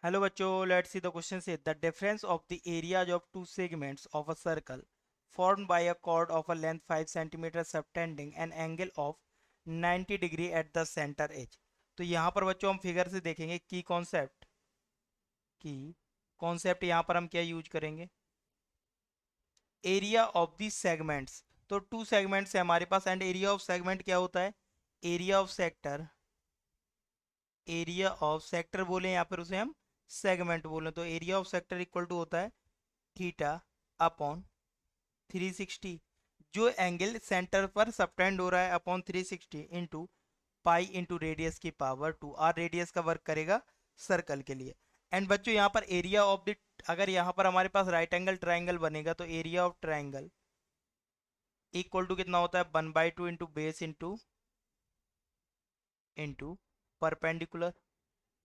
Hello बच्चों, let's see the question says the difference of the areas of two segments of a circle formed by a chord of a length 5 cm subtending an angle of 90 degree at the center edge। तो यहाँ पर बच्चों हम figure से देखेंगे की concept यहाँ पर हम क्या यूज करेंगे, एरिया ऑफ दी सेगमेंट्स। तो टू सेगमेंट्स है हमारे पास एंड एरिया ऑफ सेगमेंट क्या होता है, area of sector, area of sector बोले या फिर उसे हम सेगमेंट बोले तो area of sector equal to होता है थीटा अपॉन 360, जो एंगल सेंटर पर सबटेंड हो रहा है upon 360 into pi into radius की पावर 2। आर रेडियस का वर्क करेगा सर्कल के लिए। एंड बच्चों यहाँ पर एरिया ऑफ द, अगर यहाँ पर हमारे पास राइट एंगल ट्राइंगल बनेगा तो area of triangle equal to कितना होता है 1/2 into base into perpendicular.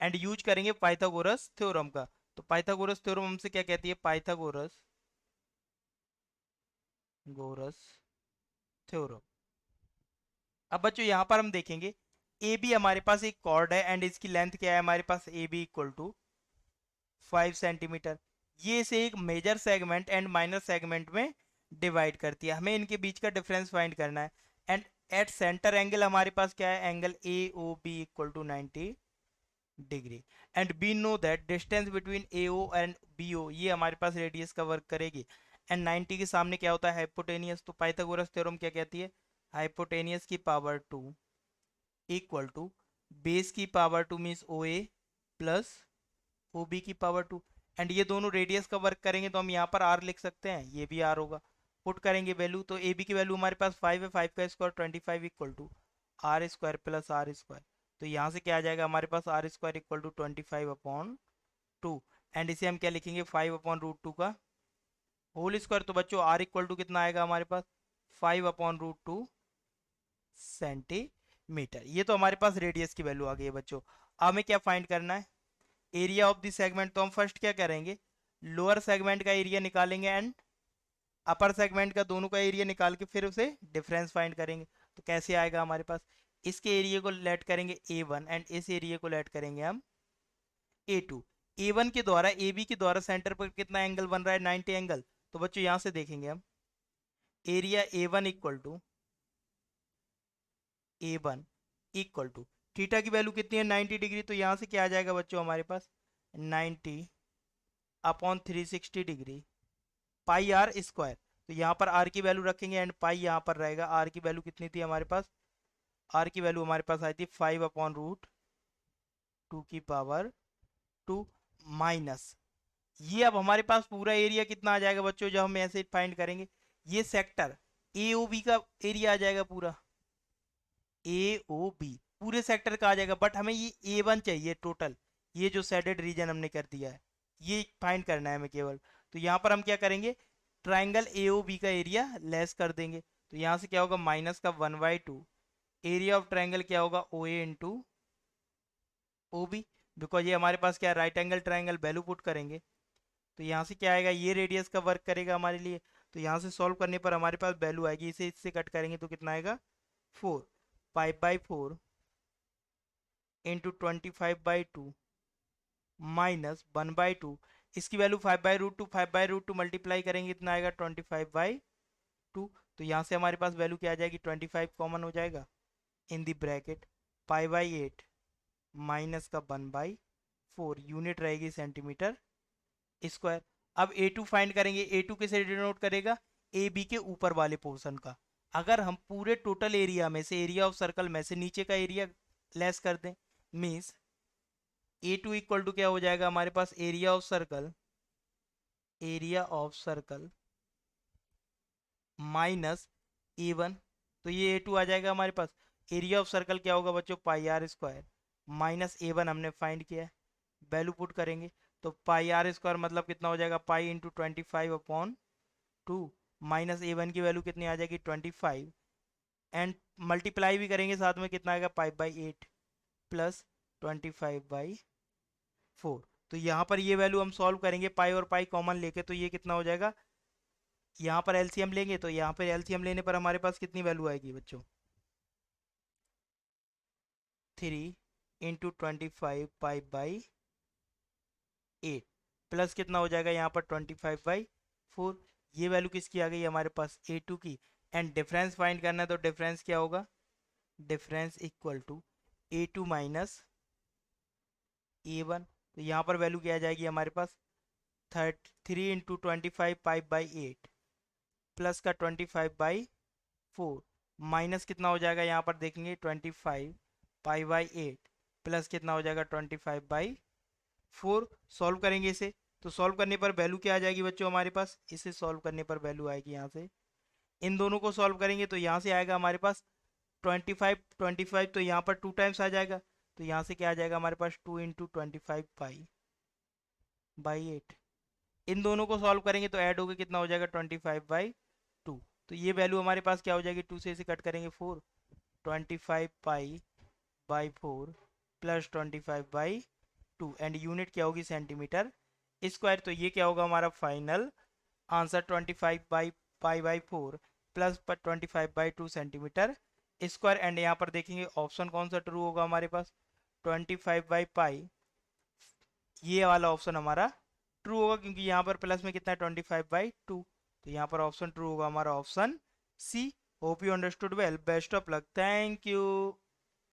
And use करेंगे पाइथागोरस थ्योरम का। तो पाइथागोरस थ्योरम हमसे क्या कहती है, पाइथागोरस गोरस थ्योरम। अब बच्चों यहाँ पर हम देखेंगे ए बी हमारे पास एक कॉर्ड है एंड इसकी लेंथ क्या है हमारे पास, A B equal to 5 centimetre. ये इसे एक major segment and minor segment में डिवाइड करती है। हमें इनके बीच का डिफरेंस फाइंड करना है। एंड एट सेंटर एंगल हमारे पास क्या है, angle A O B equal to 90 degree. And we know that distance between A O and B O, ये हमारे पास रेडियस का वर्क करेगी। एंड 90 के सामने क्या होता है, हाइपोटेनियस। तो पाइथागोरस थ्योरम क्या कहती है, हाइपोटेनियस की पावर 2 इक्वल टू बेस की पावर 2 मीन्स ओ ए प्लस ओ बी की पावर 2। एंड ये दोनों रेडियस का वर्क करेंगे तो हम यहाँ पर आर लिख सकते हैं, ये भी आर होगा। पुट करेंगे वैल्यू, तो ए बी की वैल्यू हमारे पास 5 है, 5 का square 25 equal to R square plus R square. तो यहाँ से क्या आ जाएगा हमारे पास, R square equal to 25/2। And इसे हम क्या लिखेंगे, 5/√2 का होल स्क्वायर। तो बच्चों आर इक्वल टू कितना आएगा हमारे पास, 5/√2 सेंटीमीटर। ये तो हमारे पास रेडियस की वैल्यू आ गई है बच्चों। अब हमें क्या फाइंड करना है, एरिया ऑफ द सेगमेंट। तो हम फर्स्ट क्या करेंगे, लोअर सेगमेंट का एरिया निकालेंगे एंड अपर सेगमेंट का, दोनों का एरिया निकाल के फिर उसे डिफरेंस फाइंड करेंगे। तो कैसे आएगा हमारे पास, इसके एरिया को लेट करेंगे A1 एंड इस एरिया को लेट करेंगे हम A2। A1 के द्वारा AB के द्वारा सेंटर पर कितना एंगल बन रहा है, 90 एंगल। तो बच्चों यहां से देखेंगे हम area A1 equal to theta की वैल्यू कितनी है 90 डिग्री। तो यहां से क्या आ जाएगा बच्चों हमारे पास 90 upon 360 degree pi r square. तो यहाँ पर आर की वैल्यू रखेंगे एंड पाई यहाँ पर रहेगा। आर की वैल्यू कितनी थी हमारे पास, आर की वैल्यू हमारे पास आई थी 5/√2 की पावर 2 माइनस, ये अब हमारे पास पूरा एरिया कितना आ जाएगा बच्चों जब हम ऐसे फाइंड करेंगे, ये सेक्टर ए ओ बी का एरिया आ जाएगा पूरा, ए ओ बी पूरे सेक्टर का आ जाएगा। बट हमें ये A1 चाहिए टोटल, ये जो शेडेड रीजन हमने कर दिया है ये फाइंड करना है हमें केवल। तो यहाँ पर हम क्या करेंगे, ट्राइंगल ए ओ बी का एरिया लेस कर देंगे। तो यहाँ से क्या होगा, माइनस का 1/2 एरिया ऑफ ट्राइंगल क्या होगा, ओ ए इंटू ओ बी। बिकॉज ये हमारे पास क्या है, right angle triangle, value put करेंगे तो यहाँ से क्या आएगा, ये रेडियस का वर्क करेगा हमारे लिए। तो यहाँ से सॉल्व करने पर हमारे पास वैल्यू आएगी, इसे इससे कट करेंगे तो कितना आएगा 4, 5/4 इंटू 25/2 माइनस 1/2। इसकी वैल्यू 5/√2, 5/√2 मल्टीप्लाई करेंगे इतना आएगा 25/2। तो यहाँ से हमारे पास वैल्यू क्या आ जाएगी, 25 कॉमन हो जाएगा इन दी ब्रैकेट, π/8 माइनस का 1/4 यूनिट रहेगी सेंटीमीटर स्क्वायर। अब A2 फाइंड करेंगे, A2 किसे डिनोट करेगा, ए बी के ऊपर वाले पोर्शन का। अगर हम पूरे टोटल एरिया में से, एरिया ऑफ सर्कल में से नीचे का एरिया लेस कर दें, मीन्स A2 इक्वल टू क्या हो जाएगा हमारे पास, area of circle, area of circle minus A1। तो ये A2 आ जाएगा हमारे पास। एरिया ऑफ सर्कल क्या होगा बच्चों, πr² माइनस A1 हमने फाइंड किया है, वैल्यू पुट करेंगे तो πr² मतलब कितना हो जाएगा, पाई इंटू 25/2 माइनस A1 की वैल्यू कितनी आ जाएगी 25 एंड मल्टीप्लाई भी करेंगे साथ में, कितना आएगा 5/8 प्लस 25/4। तो यहाँ पर ये वैल्यू हम सॉल्व करेंगे पाई और पाई कॉमन लेके, तो ये कितना हो जाएगा, यहाँ पर एलसीएम लेंगे तो यहाँ पर एलसीएम लेने पर हमारे पास कितनी वैल्यू आएगी बच्चों, 3 इंटू 25 पाई बाई 8 प्लस कितना हो जाएगा यहाँ पर 25/4। ये वैल्यू किसकी आ गई हमारे पास A2 की। एंड डिफरेंस फाइंड करना है तो डिफरेंस क्या होगा, difference equal to A2 minus A1। तो यहाँ पर वैल्यू क्या आ जाएगी हमारे पास 3 × 25 पाई/8 प्लस का 25/4 माइनस कितना हो जाएगा यहाँ पर देखेंगे 25 पाई/8 प्लस कितना हो जाएगा 25/4। सॉल्व करेंगे इसे, तो सॉल्व करने पर वैल्यू क्या आ जाएगी बच्चों हमारे पास, इसे सॉल्व करने पर वैल्यू आएगी यहाँ से, इन दोनों को सॉल्व करेंगे तो यहाँ से आएगा हमारे पास 25 तो यहाँ पर 2 टाइम्स आ जाएगा। तो यहाँ से क्या आ जाएगा हमारे पास 2 × 25 पाई/8। इन दोनों को सॉल्व करेंगे तो ऐड होकर कितना हो जाएगा 25/2। तो ये वैल्यू हमारे पास क्या हो जाएगी, 2 से इसे कट करेंगे 4, 25 पाई/4 प्लस 25/2 एंड यूनिट क्या होगी सेंटीमीटर स्क्वायर। तो ये क्या होगा हमारा फाइनल आंसर 25 पाई/4 प्लस 25/2 सेंटीमीटर स्क्वायर। एंड यहाँ पर देखेंगे ऑप्शन कौन सा ट्रू होगा हमारे पास, 25/पाई, ये वाला ऑप्शन हमारा ट्रू होगा क्योंकि यहाँ पर प्लस में कितना है 25/2। तो यहाँ पर ऑप्शन ट्रू होगा हमारा option C. Hope you understood well, best of luck, thank you.